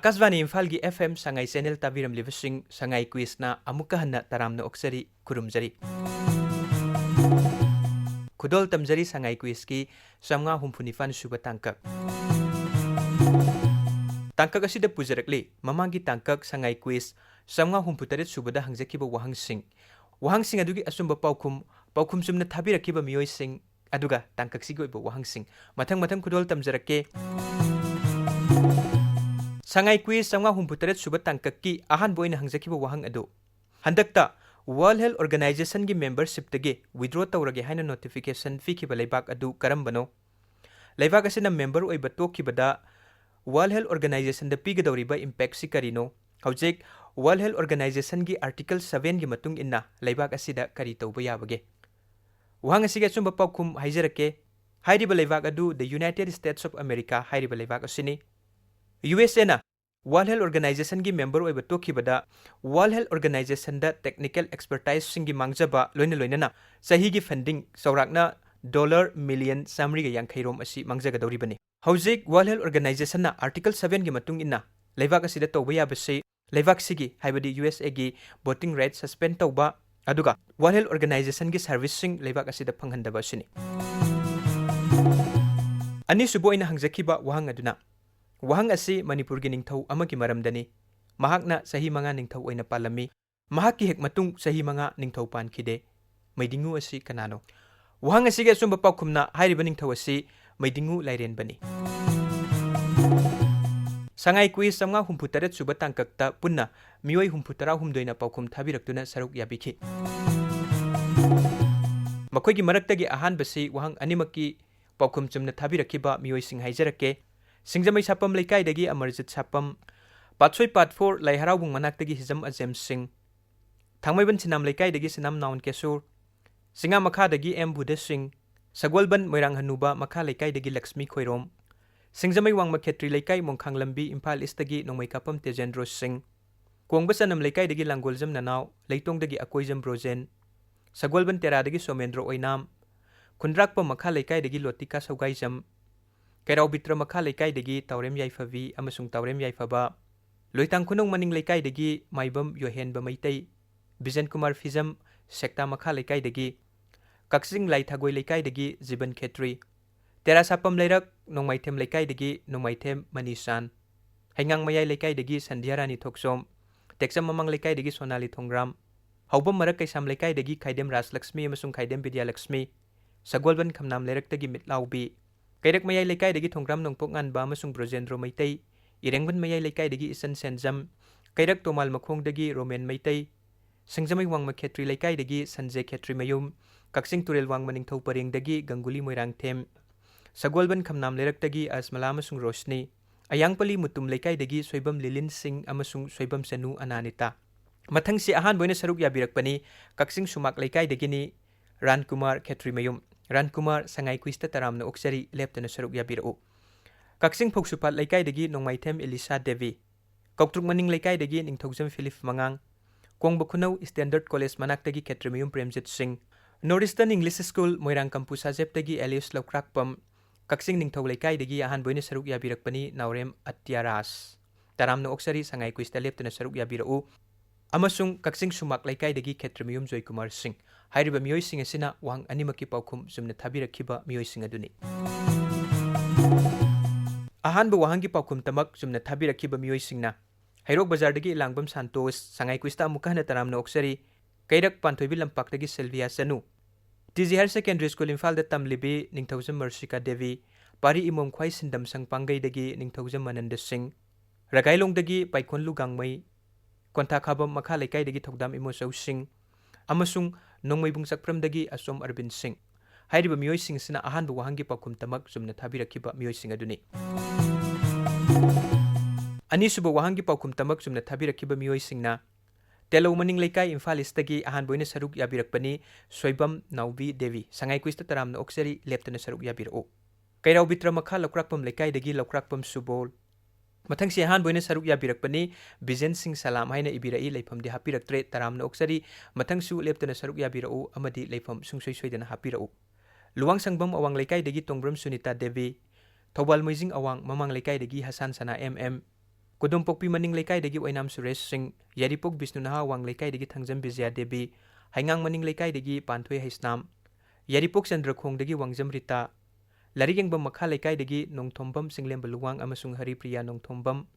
आकाशवाणी इम्फाल की FM Sangai channel ताबीरम लिबसिंग Sangai क्विजना अमुक हन्ना तरामना ओक्सरी खुरुमजरी खुदोल तमजरी Sangai quiz की समगा हुम्फुनिफान सुब तांकक तांकक असिद पुजरकली ममांगी तांकक संगाई क्विज समगा हुम्फुतरेत सुबदा हंगजकिब वहांगसिंग अदुगी असुंब पाउखुम सुमना थाबिरकिब मियोइसिंग अदुगा तांकक सिगि ओइब वहांगसिंग मथंग खुदोल तमजरके संगाई क्विज समगा हुम्फुतरेत सुब तांकक की अहान बोइन हंगजकिब वहांग अदु हंदकता वर्ल्ड हेल्थ ऑर्गेनाइजेशन की मेंबरशिप तगे विड्रॉ तौरगे हाइना नोटिफिकेशन फीखिब लेबाक अदु करंबनो लेबाक असिना मेंबर ओइब तोखिबदा वर्ल्ड हेल्थ ऑर्गेनाइजेशन द पीगदौरिबा इंपैक्ट सि करिनो हौजिक वर्ल्ड हेल्थ ऑर्गेनाइजेशन की आर्टिकल 7 की मतुंग इन्ना लेबाक असिदा करि तौबा याबगे वहांग असिगे सुंब पाउखुम हाइजरके हाइरिबा लेबाक अदु the United States of America हाइरिबा लेबाक असिनी USA ना वर्ल्ड हेल्थ ऑर्गेनाइजेशन की मेंबर ओइब तोखिबदा वर्ल्ड हेल्थ ऑर्गेनाइजेशन दा टेक्निकल एक्सपर्टाइज सिंगी मांगजबा लोइना सही की फंडिंग सौराकना $1 मिलियन सामरी यांखैरोम असि मांगजगदौरिबनी हौजिक वर्ल्ड हेल्थ ऑर्गेनाइजेशन ना आर्टिकल 7 की मतुंग इन्ना लेबाक असिदा तौबा याबसे लेबाक सिगी हाइबदी USA की वोटिंग राइट सस्पेंड तौबा अदुगा वर्ल्ड हेल्थ ऑर्गेनाइजेशन की सर्विसिंग लेबाक असिदा फंगहंदबा सिनी अनि सुबो इन हंगजखिबा वहांग अदुना वहांग असी मणिपुर की निंगथौ अमकी मरमदनी महाकना सही मंगा निंगथौ ओइना पालमी महाकी हेक मतुंग सही मंगा निंगथौ पानखिदे मैदिंगु असी कनानो वहांग असी के सुंब पाउखुमना हाइरिबा निंगथौ असी मैदिंगु लाइरेनबनी संगाई क्विज समगा हुम्फुतरेत सुब तांककता पुन्ना मियोय हुम्फुतरा हुमदोइना पाउखुम थाबिरक्तुना सरुक याबिखि मखोयगी मरक्तगी अहानबसी वहांग अनिमकी पाउखुम चुमना थाबिरखिबा मियोयसिंग हाइजरके सिंगजमई सापम लेकाइदगी अमरजित सापम पाथसोय पाथफोर लाइहराउबुंग मनाक्तगी हिजम अजेम सिंह थांगमैबन सिनाम लेकाइदगी सिनाम नाउन केसुर सिंगा मखादगी एम बुधे सिंह सगोलबन मोइरांग हनुबा मखा लेकाइदगी लक्ष्मी खोइरोम सिंगजमई वांगमा खेत्री लेकाइ मोंखांग लंबी इम्फाल ईस्टगी नोंमै कापम तेजेंद्रो सिंह कोंगबा सनम लेकाइदगी लांगोलजम ननाव लेतोंगदगी अकोइजम ब्रोजेन सगोलबन तेरादगी सोमेंद्रो ओइनाम खुंद्राकपा मखा लेकाइदगी लोतिका सौगाइजम कैराव बित्र मखा लेकाइदगी तौरेम याइफवी अमसुंग तौरेम याइफबा लोइतांग खुनों मनिंग लेकाइदगी माइबम योहेनबा मैतै बिजन कुमार फिजम सेक्ता मखा लेकाइदगी कक्सिंग लाइथागोय लेकाइदगी जीवन खेत्री तेरासापम लेरक नोंमाइथेम लेकाइदगी नोंमाइथेम मनीसान हैंगांग मयाइ लेकाइदगी संध्यारानी थोकसोम टेक्सम ममंग लेकाइदगी सोनाली थोंग्राम हौबम मरक कैसाम लेकाइदगी खाइदेम राजलक्ष्मी अमसुंग खाइदेम विद्यालक्ष्मी सगोलबन खमनाम लेरकतगी मितलाउबी कैरक मयाइ लेकाइदगी थोंग्राम नोंपोक गानबा अमसुंग ब्रोजेंद्रो मैतै इरेंगबन मयाइ लेकाइदगी इसन सेनजम कैरक तोमाल मखोंगदगी रोमेन मैतै सिंगजमई वांगमा खेत्री लेकाइदगी संजय खेत्री मयुम कक्सिंग तुरेल वांगमा निंगथौ परेंगदगी गंगुली मोइरांगथेम सगोलबन खमनाम लेरकतगी असमला अमसुंग रोशनी अयांगपली मुतुम लेकाइदगी सोइबम लिलिन सिंह अमसुंग सोइबम सनु अनानिता मथंगसी अहान बोइना सरुक याबिरकपनी कक्सिंग सुमाक लेकाइदगिनी रानकुमार खेत्री मयुम रानकुमार संगाई क्विस्ता तरामना ओक्सरी लेप्तना सरुक याबिरउ कक्सिंग फोक्सुपात लेकाइदगी नोंमाइथेम एलिसा देवी कौक्ट्रुक मनिंग लेकाइदगी निंगथौजम फिलिप मंगांग कोंगबा खुनौ स्टैंडर्ड कॉलेज मनाक्तगी Khetrimayum Premjit Singh North Eastern English School Moirang Kampu साजेप्तगी एलियस लौक्राकपम कक्सिंग निंगथौ लेकाइदगी अहान बोइना सरुक याबिरकपनी नाउरेम अत्यारास तरामना ओक्सरी संगाई क्विस्ता लेप्तना सरुक याबिरउ अमसुंग कक्सिंग सुमाक लेकाइदगी खेत्रमयुम जयकुमार सिंह हाइरिबा मियोइसिंग असिना वांग अनिमकी पाउखुम जुमना थाबिरखिबा मियोइसिंग अदुनी अहानबा वाहंगी पाउखुम तमक जुमना थाबिरखिबा मियोइसिंगना हैरोक बाजारदगी लांगबम संतोष संगाई क्विस्ता मुखहना तरामना ओक्सरी कैरक पांथोइबी लंपाक्तगी Sylvia Sanu TG Higher Secondary School Imphal तमलिबी निंगथौजम मर्सिका देवी पारी इमोम ख्वाई सिंदम संगपांगैदगी निंगथौजम मनंद सिंह रगाइलोंगदगी पाइखोनलु गांगमै कोंथाखाबम मखा लेकाइदगी थौदाम इमोचौ सिंह अमसुंग नोंमैबुंग सक्प्रमदगी असोम अरविंद सिंह हाइरिबा मियोइसिंग सिना अहानबा वाहंगी पाउखुम तमक जुमना थाबिरखिबा मियोइसिंग अदुनी अनिसुबा वाहंगी पाउखुम तमक जुमना थाबिरखिबा मियोइसिंगना तेलौ मनिंग लेकाइ इम्फाल ईस्टगी अहान बोइना सरुक याबिरकपनी सोइबम नाउबी देवी संगाई क्विस्ता तरामना ओक्सरी लेप्तना सरुक याबिरओ कैराव बित्र मखा लौक्राकपम लेकाइदगी लौक्राकपम सुबोल मथंगसी अहान बोइना सरुक याबिरकपनी बिजेन सिंह सलाम हाइना इबिरई लेफमदि हापिरक्त्रे तरामना ओक्सरी मथंगसु लेप्तना सरुक याबिरओ अमदि लेफम सुंसोय सोइदना हापिरओ लुवांग संगबम अवांग लेकाइदगी तोंग्रम सुनीता देवी थौबाल मैजिंग अवांग ममांग लेकाइदगी हसान सना M Kudungpokpi Maning Leikaidagi Oinam Suresh Singh, Yaripok Bisnunaha Wang Leikaidagi Thangjam Vijaya Devi, Haingang Maning Leikaidagi Panthoi Haisnam, Yaripok Chandrakhongdagi Wangjam Rita, Larigengba Makha Leikaidagi Nongthombam Singlem Baluwang amasung Haripriya Nongthombam,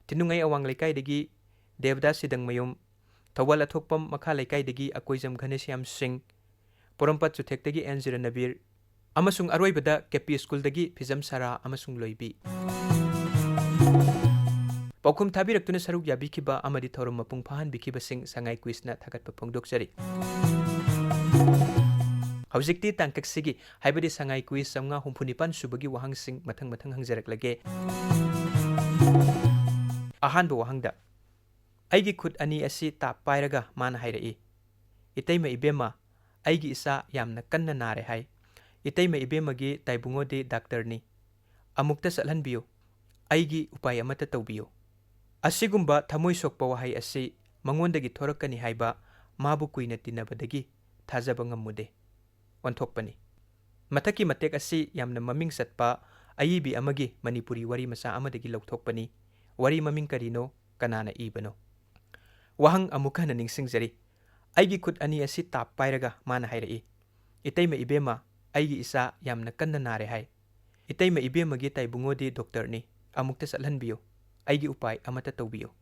Tinungai Awang Leikaidagi Devdas Sidangmayum, Thawal Athokpam Makha Leikaidagi Akoijam Ghanesyam Singh, Porampat Chuthektagi Anjira Nabir, amasung Aroibada Kepi School-dagi Phizam Sara amasung Loibi. Paukhum thabiraktuна saruk yabikiba amadi thorum mapung phahanbikiba sing sangai quizna thagatpa phongdokjari. Hawjikti tangkaksigi haibadi sangai quiz samnga humphunipan subagi wahang sing mathang hangjaraklage. Ahanba wahangda aigi khut ani asi ta pairaga mana hairai. Itaima ibema aigi isa yamna kanna nare hai. Itaima ibemagi taibungode doctor ni. Amukta salhanbiyo. Aigi upay amata tawbiyo. Asigumba thamoi sokpa wahai asi mangondagi thorakani haiba mabu kuina tinabadagi thajaba ngamude onthokpani. Mathaki matek asi yamna maming satpa ayibi amagi Manipuri wari masa amadagi lauthokpani. Wari maming karino kanana ibano. Wahang amukha na ningsingjari. Aigi khut ani asi tap pairaga mana hairai. Itaima ibema aigi isa yamna kanna nare hai. Itaima ibemagi taibungodi doctor ni. Amukta salhanbiyo. Aigi upay amata tawbiyo.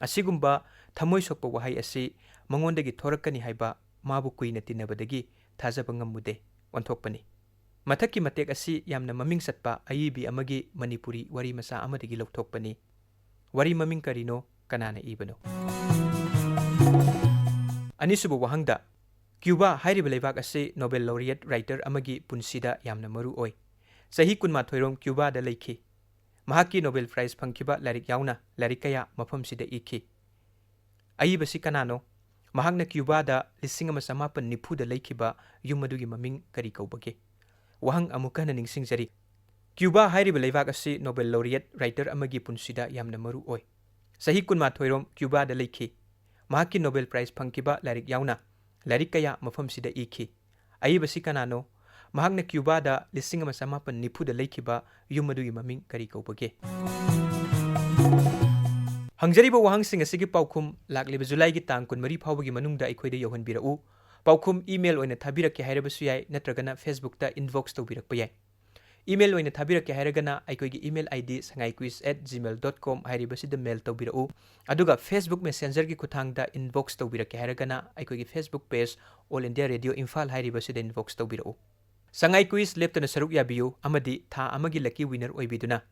Asigumba thamoi sokpa wahai asi mangondagi thorakani haiba mabu kuina tinabadagi thajaba ngamude onthokpani. Mathaki matek asi yamna maming satpa ayibi amagi Manipuri wari masa amadagi lauthokpani. Wari maming karino kanana ibano. Anisuba wahangda Cuba hairiba leibak asi Nobel laureate writer amagi punsida yamna maru oi. Sahi kunma thoirong Cuba da leikhi. Mahaki Nobel Prize Pangkiba Larik Yauna Larikaya Mafam Sida Iki. Ayibasi kanano, Mahagna Cuba da Lisingama Samapan Nipuda Laikiba Yumadugi Maming Karikaubage. Wahang Amukana Ningsingjari. Cuba hairiba leibak asi Nobel laureate writer amagi punsida yamna maru oi. Sahi kunma thoirom Cuba da leikhi. Mahaki Nobel Prize Pangkiba Larik Yauna Larikaya Mafam Sida Iki. Ayibasi kanano, Mahagna Cuba da Lisingama Samapan Nipuda Laikiba Yumadugi Maming Karikaubage. Hangjariba wahang sing asigi paukhum lakliba July gi tang kun mari phawbagi manungda aikhoida yohanbirau. Paukhum email oina thabirakke hairabasu yai natragana Facebook ta inbox tawbirakpa yai. Email oina thabirakke hairagana aikoigi email ID sangaiquiz@gmail.com hairibasida mail tawbirau. Aduga Facebook Messenger gi kuthangda inbox tawbirakke hairagana aikoigi Facebook page All India Radio Imphal hairibasida inbox tawbirau. Sangai quiz leptana saruk yabiyu amadi tha amagi lucky winner oibiduna.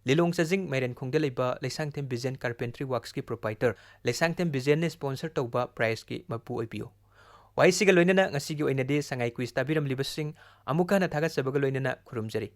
Lilong Sajing Mairen Khongda leiba Leisangthem Bizen Carpentry Works ki proprietor Leisangthem Bizen ne sponsor tauba prize ki mapu oibiyo. Wai siga loinana ngasigi oinade sangai quiz tabiram libasing amukha na thagat sabaga loinana khurumjari.